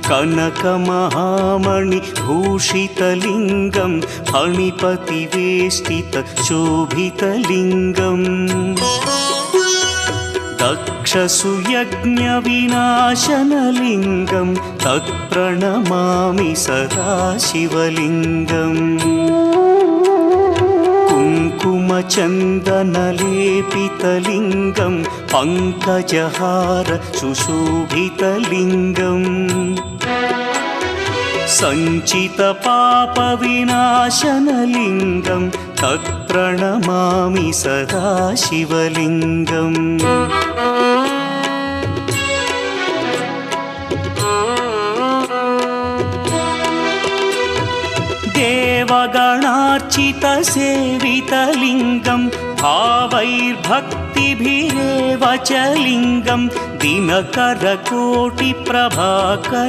कनकमहामणिभूषितलिङ्गं फणिपतिवेष्टितशोभितलिङ्गम् दक्षसुयज्ञविनाशनलिङ्गं तत्प्रणमामि सदा शिवलिङ्गम् कुङ्कुमचन्दनलेपितलिङ्गं पङ्कजहार सुशोभितलिङ्गम् सञ्चितपापविनाशनलिङ्गं तत्प्रणमामि सदा शिवलिङ्गम् देवगणार्चितसेवितलिङ्गं भावैर्भक्तिभिरेव च लिङ्गं दिनकरकोटिप्रभाकर